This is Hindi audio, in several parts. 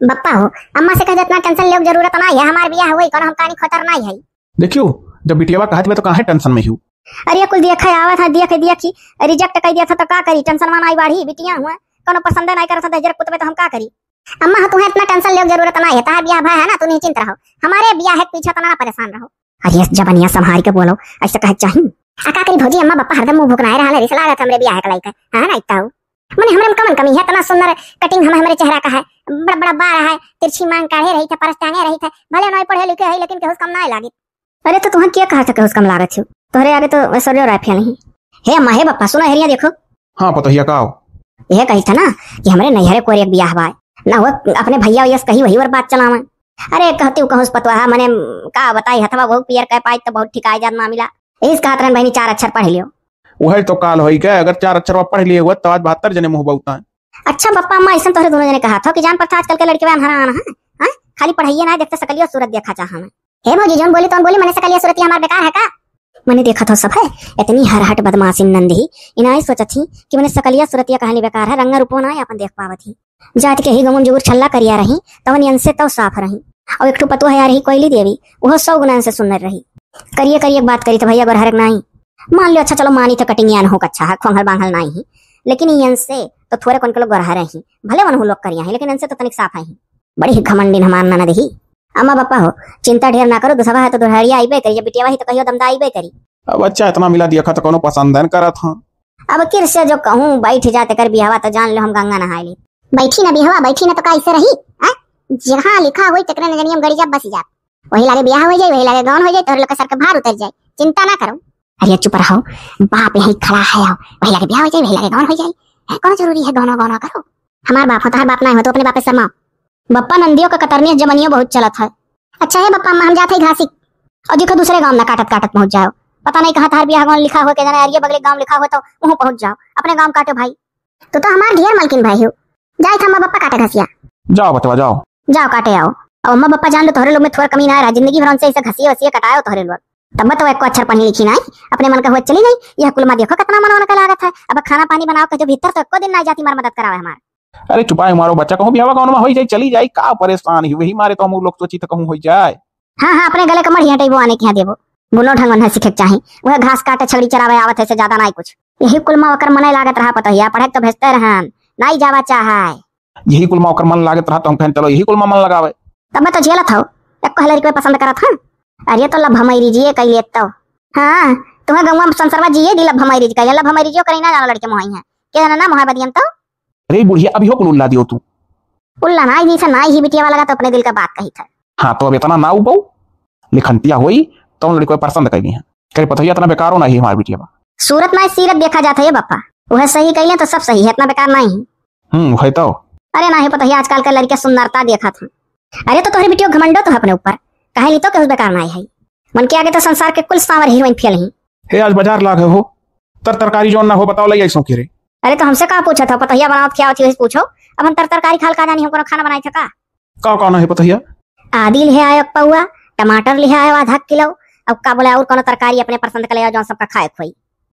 बप्पा हो अम्मा से कह इतना टेंशन ले जरूरत नहीं है, हमार बियाह होई कौन हम कहानी खतर नहीं है। देखियो जब बिटियावा कहत में तो काहे टेंशन में हूँ। अरे कुल देखा आवा था देख की रिजेक्ट कर दिया था तो का करी, टेंशन में नहीं बाढ़ी बिटिया हुआ कोनो पसंद नहीं करत था जरा कुतबे तो हम का करी। अम्मा तुम्हें इतना टेंशन ले जरूरत नहीं है, तार बियाह भाई है ना, तू निश्चिंत रहो, हमारे बियाह है पीछे तना परेशान रहो। अरे जबनिया संभाल के बोलो ऐसा कहे चाहिए का करी भौजी अम्मा बप्पा हरदम मुंह भुकनाए रहले रिसला रहा हमरे बियाह के लायक है ना इतना मने हमरे में कमन कमी है, तना सुंदर कटिंग हमारे चेहरा का है, बड़ा बड़ा बार है, तिरछी मांग काढ़े रही थे, परस टांगे रही थे, भले नहीं पढ़े लिखे है लेकिन केहू कम नहीं लागी। अरे तो तुम्हें क्या कहा था केहू कम लागत छू, तोहरे आगे तो ऐश्वर्या राय फैल नहीं। हे अम्मा हे बप्पा सुनो हेरिया देखो। हाँ पतोहिया का यह कही था ना कि हमारे नैहरे को एक बियाह बाय ना वो अपने भैया यस कही वही और बात चलावे। अरे कहती कहूँ पतवा मने का बताई हथवा बहुत पियर कह पाई तो बहुत ठिकाई जात ना मिला, इस कहत रन बहनी 4 अक्षर पढ़ लियो। वही तो काल होई गए, अगर 4 अक्षर पढ़ लिए हुआ तो आज 72 जने मुंह बहुता है। अच्छा बप्पा अम्मा ऐसा तोहरे दोनों जने कहा था कि जान पड़ता आजकल के लड़के अनहरा आना है, खाली पढ़ाइए ना देखते सकलियो सूरत देखा चाह हमें। हे भौजी जोन बोली तो बोली मने सकलिया सूरत हमार बेकार है का, मैंने देखा था सब है इतनी हरहट बदमाशी नंदी इनाई सोचा थी कि मैंने सकलिया सूरतिया कहानी बेकार है, रंगा रूपो ना अपन देख पावत ही जात के ही गमुन जुगुर छल्ला करिया रही तवन यन से तो साफ रही। और एक पतो है रही कोयली देवी वो 100 गुना से सुंदर रही, करिए करिए बात करी तो भैया गोर हरक नहीं मान लो। अच्छा चलो मानी तो कटिंग यान हो अच्छा है खोंगल बांगल नहीं ही, लेकिन यन से तो थोड़े कौन के लोग गोर हरे ही भले मन लोग करिया है, लेकिन इनसे तो तनिक साफ है ही बड़ी घमंडी हमार ना दही। अम्मा बप्पा हो चिंता ढेर ना करो, दूसरा है तो दोहरिया आईबे करी, जब बिटिया वही तो कहियो दमदा आईबे करी। अब अच्छा इतना मिला दिया था कोनो पसंद न करत हां। अब किर से जो कहूं बैठ जाते कर बियाहवा तो जान लो हम गंगा नहाई ली। बैठी ना बियाहवा बैठी ना तो कैसे रही है, जहां लिखा होई तकरे न जनियम गड़ी जा बस जा, वही लागे बियाह हो जाए, वही लागे गाउन हो जाए, तोर लोग सर के भार उतर जाए, चिंता ना करो। अरे चुप रहो बाप यही खड़ा है, वही लागे बियाह हो जाए, वही लागे गाउन हो जाए, है कौन जरूरी है गाउन गाउन करो। हमार बाप होता है बाप नहीं हो तो अपने बाप से शर्मा। बप्पा नंदियों का कतरनी जमनियो बहुत चलत है। अच्छा है बप्पा हम जाते ही घासी और देखो दूसरे गांव में काटत काटत पहुंच जाओ, पता नहीं कहां थार बियाह गांव लिखा हो के जाने अरिया बगले गांव लिखा हो तो वहां पहुंच जाओ, अपने गांव काटो भाई। तो हमार ढेर मलकिन भाई हो जाए था अम्मा बप्पा काटे घसिया। जाओ बतवा जाओ जाओ काटे आओ। और अम्मा बप्पा जान लो तोहरे लोग में थोड़ा कमी ना है, जिंदगी भर उनसे ऐसे घसिया वसिया कटाओ तोहरे लोग, तब तो एक अक्षर पढ़ी लिखी नहीं अपने मन का हुआ चली गई। यह कुलमा देखो कितना मन का लागत है, अब खाना पानी बनाओ के जो भीतर तो एको दिन ना जाती मार मदद करावे हमार। अरे चुपाए मारो बच्चा कहूं बियाह गाउन में हो जाए चली जाए का परेशान ही वही मारे तो हम लोग सोची तो कहूं हो जाए। हाँ अपने गले कमर हटे वो आने के यहाँ देवो गुनो ढंग मन सीखे चाहिए, वह घास काटे छड़ी चरावे आवत है से ज्यादा नहीं कुछ। यही कुलमा ओकर मन लागत रहा पतहिया पढ़े तो भेजते रहन नहीं जावा चाहे, यही कुलमा ओकर मन लागत रहा तो हम कहन चलो यही कुलमा मन लगावे। तब मैं तो झेलत हो एक कहलरी को पसंद करत हूं। अरे तो लब भमैरी जी कई लेत तो हां तुम्हें गंवा संसरवा जी दी लब भमैरी जी कई लब भमैरी जी करी ना जानो लड़के मोही है के ना मोहब्बत दियम तो। अरे बुढ़िया अभी हो कुल्ला दियो तू उल्ला ना जी से ना ही बिटिया वाला तो अपने दिल का बात कही था। हां तो अब इतना ना उबो लिखंतिया होई तो लड़की को पसंद कई है करे पतहिया इतना बेकार नहीं हमारी बिटिया सूरत ना सीरत देखा जाता है बप्पा, वह सही कही तो सब सही है, इतना बेकार नहीं है तो। अरे नहीं पतहिया आजकल के लड़के सुंदरता देखा था। अरे तो तोहरी बिटियो घमंडो तो अपने ऊपर कहे ली तो केहू बेकार नहीं है, मन के आगे तो संसार के कुल सांवर हीरोइन फेल ही। हे आज बाजार लागे हो तरकारी जो ना हो बताओ लई ऐसो के रे। अरे तो हमसे कहा पूछा था पतहिया बनावत क्या होती है पूछो, अब हम तरकारी खाल का जानी हमको खाना बनाई था का कौन है पतहिया। आदि ले आयो पौआ, टमाटर ले आयो आधा किलो, अब का बोले और कोनो तरकारी अपने पसंद का ले आओ जो सबका खाए खोई।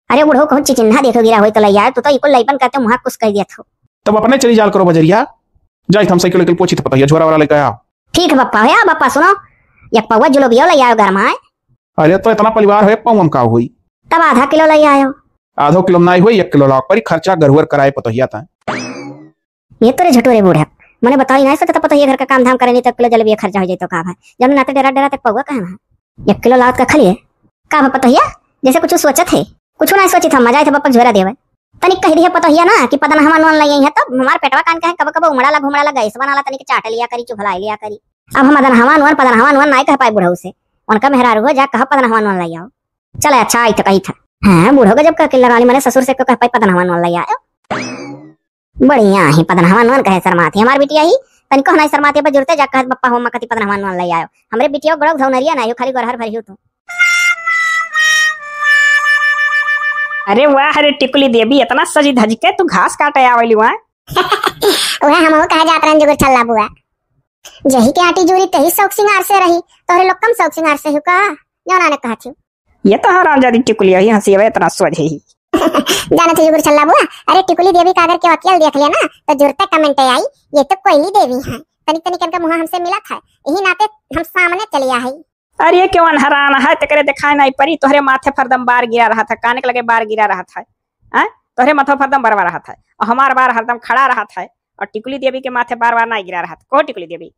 अरे बुढ़ो कहूं चिन्हा देखो गिरा होई तो ले आए, तो इको लइपन कहते मुहा कुछ कह दिया था। तब अपने चली जाल करो बजरिया जाई हम साइकिल के पूछी तो पतहिया झोरा वाला लेके आओ। ठीक है बप्पा है बप्पा सुनो एक पौवा जलेबियो ले आयो घर में। अरे तो इतना परिवार है पौवा का हुई तब आधा किलो ले आयो। आधो किलो नहीं हुई 1 किलो लाओ पर खर्चा घरवर कराए पतहिया था। ये तो रे झटोरे बूढ़ा मैंने बताई नहीं सोचा पतहिया घर का काम धाम करे नहीं तो किलो जलेबी खर्चा हो जाए तो का भाई जब नाते डेरा डेरा तक पौवा कहां है 1 किलो लात का खलिए का पतहिया जैसे कुछ सोचत है कुछ नहीं सोची था मजा था बप्पा झोरा देवे तनिक कह दिया पतहिया ना कि पदन हमान वन लई है तब हमार पेटवा कान का कब कब उमड़ा ला गैस बनाला तनिक चाट लिया करी चुभला लिया करी। अब हम पदन हमान वन नहीं कह पाए बुढ़ऊ से उनका मेहरारू हो जा कहा पदन हमान वन लई आओ चल अच्छा आई तो कही था। हाँ बूढ़ो का जब कह लगा ली मैंने ससुर से कह पाई पदन हमान वन लई आओ बढ़िया ही पदन हमान वन कहे शर्माती हमार बिटिया ही तनिको नहीं शर्माती पर जुड़ते जा कह बप्पा हो मकती पदन हमान वन लई आओ हमरे बिटिया गड़ो धौनरिया नहीं खाली गरहर भरी हो। तो अरे वाह रे टिकुली देवी इतना सजी धज के तू घास काटे आवली वहां वह हमहु कहा जात रन जुगुर छल्ला बुआ जही के आटी जूरी तही शौक सिंगार से रही तोहरे लोग कम शौक सिंगार से हो का जौना ने कहा थी ये तो हराम जादी टिकुली है हंसी है इतना सोझे ही जाना थे जुगुर छल्ला बुआ। अरे टिकुली देवी का अगर के वकील देख लिया ना तो जुरते कमेंट आई ये तो कोयली देवी है तनिक तनिक इनका मुंह हमसे मिला था, यही नाते हम सामने चले आए। अरे क्यों अनहराना है, तेरे दिखाई नहीं पड़ी, तोहरे माथे फरदम बार गिरा रहा था, काने के लगे बार गिरा रहा था, तोहरे माथे फरदम बरवा रहा था, और हमार बार हरदम खड़ा रहा था, और टिकुली देवी के माथे बार बार नहीं गिरा रहा था। को टिकुली देवी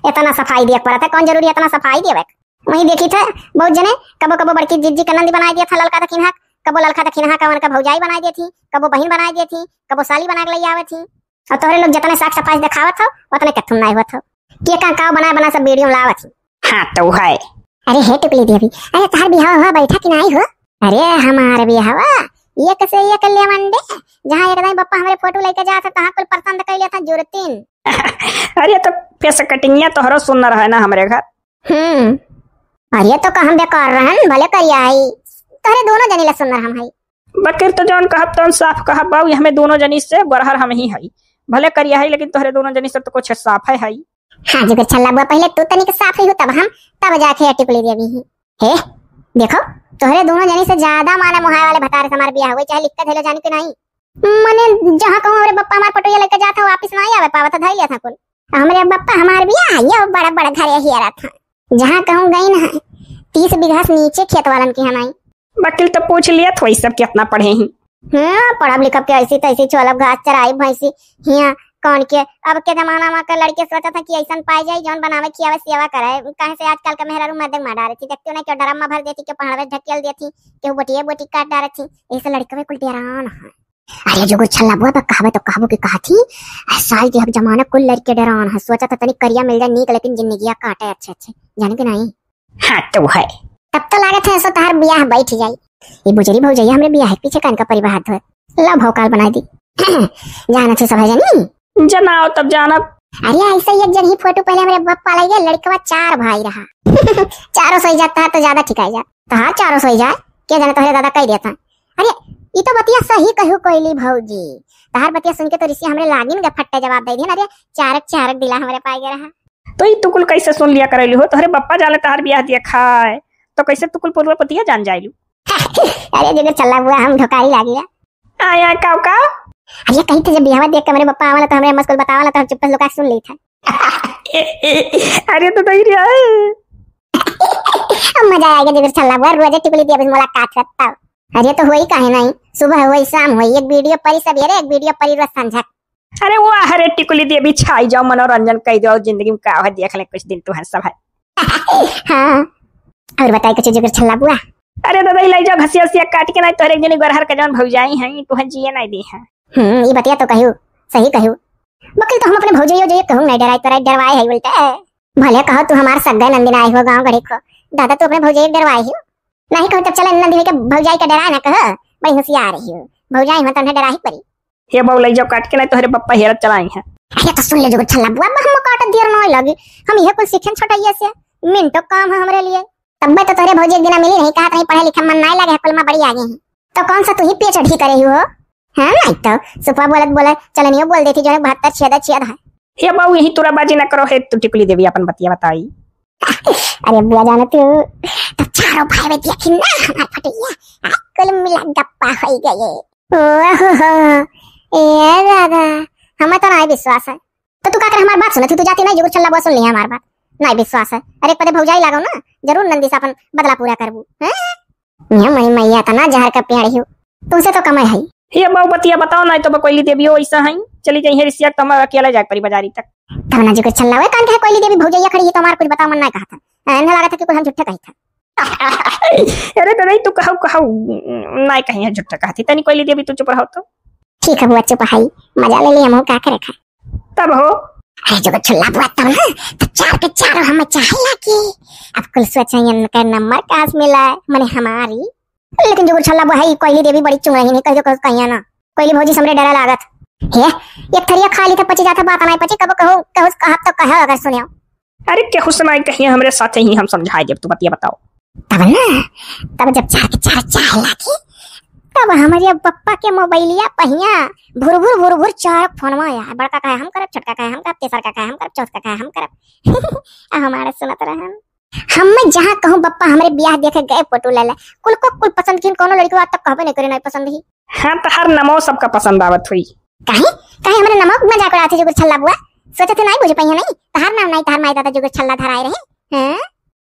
इतना सफाई दिया पड़ा था, कौन जरूरी इतना सफाई दिया? वही देखी था बहुत जने, कबो कबो बड़की जिज्जी का नंदी बना दिया था ललका दखिनहा, कबो ललका दखिनहा का उनका भौजाई बना दी थी, कबो बहन बना दी थी, कबो साली बना के ले आवे थी। और तोहरे लोग जितने साफ सफाई दिखावत हो उतने कथुन नहीं होत हो, के का बना बना सब वीडियो लावत। हाँ तो है। अरे हे टिकुली देवी, अरे तार बिहाव हुआ बैठा कि नहीं हो? अरे हमारे बिहाव ये कैसे ये कर लिया मंडे, जहाँ एक दिन बप्पा हमारे फोटो लेके जाता तहाँ कुल पसंद कर लिया था जुरतीन। अरे तो फेस कटिंग तोहरो सुनना है ना हमरे घर। अरे तो कहम बेकार रहन भले करिया आई, तोहरे दोनों जनी ला सुनर हम हई। बकर तो जौन कहब तौन साफ कहब बाऊ, हमें दोनों जनी से बरहर हम ही हई, भले करिया है लेकिन तोहरे दोनों जनी से तो कुछ साफ है हई। हाँ जुगर छल्ला बुआ, पहले तू तनिक साफ ही हो तब जाके टिकुली देवी ही। हे देखो तोहरे दोनों जनी से ज्यादा माने मुहाय वाले भतारे से हमारे ब्याह हुए, चाहे लिखकर धैलो जाने के नहीं। मने जहाँ कहूँ हमारे बप्पा हमारे पटोया लेकर जाता वापिस नहीं आवे पावा था, धैल लिया था कुल। हमारे बप्पा हमारे ब्याह ये बड़ा बड़ा घर ही आ रहा था, जहाँ कहूँ गई ना 30 बीघा से नीचे खेत वालन की हमारी। वकील तो पूछ लिया तो वही सब कितना पढ़े ही। पढ़ब लिखब के ऐसी तैसी चलब घास चराई भैंसी हिया कौन के। अब के जमाना में का लड़के सोचा था कि ऐसा पाई जाए जौन बनावे खियावे सेवा करे, कहे से आजकल का मेहरारू मदद मार डाली थी, देखते हो ना क्यों डरम में भर देती, क्यों पहाड़ में ढकेल देती, क्यों बोटिए बोटी काट डाल थी, ऐसे लड़के में कुल डरान है। अरे जो छल्ला बुआ कहवे तो कहबो की कहा थी, साल के जमाना कुल लड़के डरान है, सोचा था तनिक करिया मिल जाए नीक, लेकिन जिंदगियां काटे अच्छे अच्छे जाने के नहीं। हाँ तो है। तब तो लागत है ऐसा तार ब्याह बैठ जाई, ये बुजरी भौजैया हमरे ब्याह पीछे कान का परिवार धोए ला भौकाल बना दी। जाना छे सब है जानी जनाओ तब जाना। अरे ऐसा एक जन ही फोटो पहले हमारे बप्पा लाई गया, लड़का 4 भाई रहा। चारों सोई जाता तो ज्यादा ठिकाई जा, तो हाँ 4 सोई जाए क्या जाने तोहरे दादा कह देता। अरे ये तो बतिया सही कहू कोइली भौजी, तहार बतिया सुन के तो ऋषि हमरे लागिन गे फट्टे जवाब दे दी। अरे चारक दिला हमारे पाए गया रहा। तो ये तुकुल कैसे सुन लिया करेलू हो, तोहरे बप्पा जाने तहार ब्याह दिया खाए तो कैसे तुकुल पूर्व पतिया जान जाइलू। अरे जगह चला हुआ हम ढोकारी लागी आया काव काव। अरे कहीं तो जब ब्याह देख के मेरे बप्पा आवाला तो हमरे मस्कुल बतावाला तो हम चुपचाप लुका सुन ली था। अरे तो दई रे मजा आएगा जगह चला हुआ, रोज टिकुली दी अभी मुलाकात करता। अरे तो होई काहे नहीं, सुबह होई शाम होई, एक वीडियो परी सवेरे एक वीडियो परी रोज संझा। अरे वो हरे टिकुली दी अभी छाई जाओ, मनोरंजन कर दो जिंदगी में का है, देख ले कुछ दिन तो है सब है। हाँ और बताई कुछ जगह छल्ला बुआ। अरे दादा ले जाओ घसिया उसिया काट के नहीं तोरे जने गरहर के जौन भौजाई हैं तुहे जिए नहीं दी है। ये बतिया तो कहू सही कहू, बकिल तो हम अपने भौजैयो जो कहूं नहीं डराई तोरा डरवाए है बोलता है। भले कहो तू हमार सग्गा नंदिन आई हो गांव घड़ी को, दादा तू अपने भौजैयो डरवाई हो नहीं कहू तब चल नंदिनी के भौजाई का डरा ना कह, बड़ी होशियार रही हो भौजाई में तन्हे डराही पड़ी। हे बहु ले जाओ काट के नहीं तोहरे पप्पा हेरत चलाई है। अरे तो सुन ले जो छल्ला बुआ हम काट देर नहीं लगी, हम यह कुल सीखन छोटाइया से मिनटो काम है हमरे लिए। तब तो तोरे भौजी एक दिन मिली नहीं, कहा नहीं पढ़े लिखे मन नहीं लगे, कुल में बड़ी आगे हैं तो कौन सा तू ही पेच अड़ी करे हो। हाँ नहीं तो सुपा बोलत चलनियो बोल देती जो है 72 छेद है। हे बहु यही तुरा बाजी ना करो, है तू टिकुली देवी अपन बतिया बताई। अरे बुआ जाना तू तो चारों भाई में देखी ना हमार फटिया कुल मिला गप्पा हो गए। ओहो ए दादा हमें तो नहीं विश्वास है, तो तू का कर हमारी बात सुने थी, तू जाती नहीं जो छल्ला बुआ सुन ली हमारी बात नहीं विश्वास है। अरे पदे भौजाई लागो ना जरूर नंदी से अपन बदला पूरा करबू। हैं मई मैया तना जहर का पेड़ हो तुमसे तो कमाई है। हे बहु बतिया बताओ नहीं तो कोई देवी हो ऐसा है चली जाइए रिसिया तो हम अकेला जाए परी बाजारी तक। तब ना जी कुछ चल रहा है कान के कोई देवी भौजैया खड़ी है तो हमार कुछ बताओ मन नहीं कहा था, ऐसा लगा था कि कुछ हम झूठे कही था। अरे तो नहीं तू कहू नहीं कहीं है झूठा कहती तनी कोई देवी तू चुप रहो तो ठीक है बुआ चुप है, मजा ले लिया मुंह का के रखा तब हो। अरे जो छुल्ला बुआ तब ना तो 4 के 4 हमें चाहिए कि अब कुल सोचें का नंबर कहाँ से मिला है मने हमारी, लेकिन जो छल्ला बुआ है कोयली देवी बड़ी चुंग रही नहीं कह जो कहिया ना कोयली भौजी हमरे डरा लागत है। एक थरिया खाली था पची जाता बात नहीं पची कब कहू कहा तो कहा अगर सुनियो। अरे क्या सुनाई कहीं हमरे साथ ही हम समझाए जब तू बतिया बताओ। तब ना तब जब 4 के 4 चाय लागी तब हमारे पप्पा के मोबाइलिया पहिया भुर भुर 4 फोन में आया, बड़का का हम करब, छोटका का हम करब, तेसर का हम करब, चौथा का हम करब। हमारे सुनत रहन हम जहाँ कहूँ बप्पा हमारे ब्याह देखे गए फोटो ले ले कुल पसंद की कोनो लड़की आज तक कहबे नहीं करे नहीं पसंद ही। हाँ तो हर नमो सबका पसंद आवत हुई काहे काहे हमारे नमक मजाक उड़ाते जो छल्ला बुआ सोचे थे नहीं बुझ पाई है नहीं तहार नाम नहीं तहार माई दादा जो छल्ला धराए रहे हैं।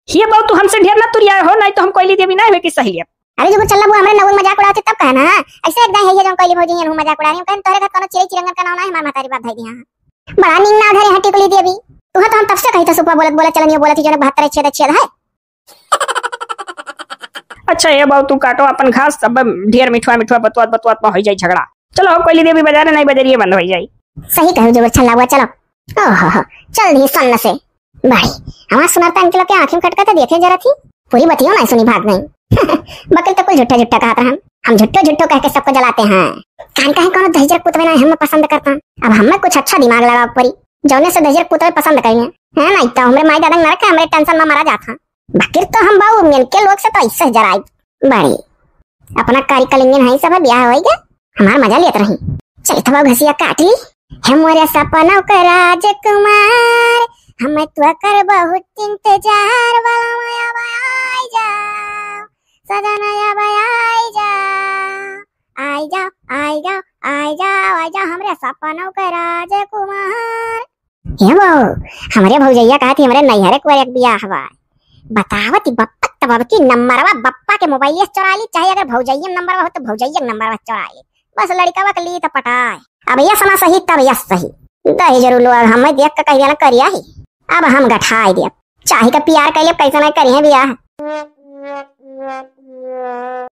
ये बहु तू हमसे ढेर ना तुरिया हो, नहीं तो हम कोयली देवी ना हुए की सहेलियत। अरे जो चल्ला वो हमरे नवल मजाक उड़ाते तब कहना ऐसे एकदम है ये जो कोयली भौजी हूं मजाक उड़ा रही हूं कहन तोरे घर कोनो चिड़ै चिरंगन का नाम ना है हमार मातारी बात भाई दिया बड़ा नींग ना धरे हटी कुली देवी तू तो हम तब से कही था सुपा बोलत बोलत चलनियो बोलत जो 72 छेद है। अच्छा ये बहु तू काटो अपन घास, सब ढेर मिठवा मिठवा बतवात बतवात में हो जाई झगड़ा। चलो कोयली देवी बाजार नहीं बजरिए बंद हो जाई। सही कहू जो छल्ला हुआ चलो ओहो चल दी सन्न से भाई हमार सुनाता इनके के आंखें खटका देखे जरा थी पूरी बतियो नहीं सुनी भाग नहीं बकल तो कुछ झुट्टा झुट्टा कहा था हम झुट्टो झुट्टो कह के सबको जलाते हैं कान कहे कोनो दहजर पुतवे ना हम पसंद करता अब हमें कुछ अच्छा दिमाग लगा परी जौने से दहजर पुतवे पसंद करेंगे है ना इतना हमरे माई दादा न रखे हमरे टेंशन में मारा जाता बाकी तो हम बाऊ मिल के लोग से तो इससे जराई बड़ी अपना कारी कलिंगन है सब ब्याह हो गया हमार मजा लेत रही चल थवा घसिया काट ली हमरे सपनों का राजकुमार हमें तो कर बहुत इंतजार वाला माया आई जाओ सजना या आई जाओ आई जाओ आई जाओ आई जाओ आई जाओ हमरे सपनों का राजकुमार ये वो हमारे भौजैया कहा थी हमारे नैहरे को एक बियाह हुआ बतावती बप्पा तब की नंबरवा बप्पा के मोबाइल चुरा ली चाहे अगर भौजैया नंबर हो तो भौजैया नंबर चुरा ली बस लड़का ली तो पटाए अब यह सना सही तब यह सही दही जरूर लो हमें देख के कह देना करिया ही अब हम गठाई दे चाहे का प्यार कैले कैसे नहीं करिए बियाह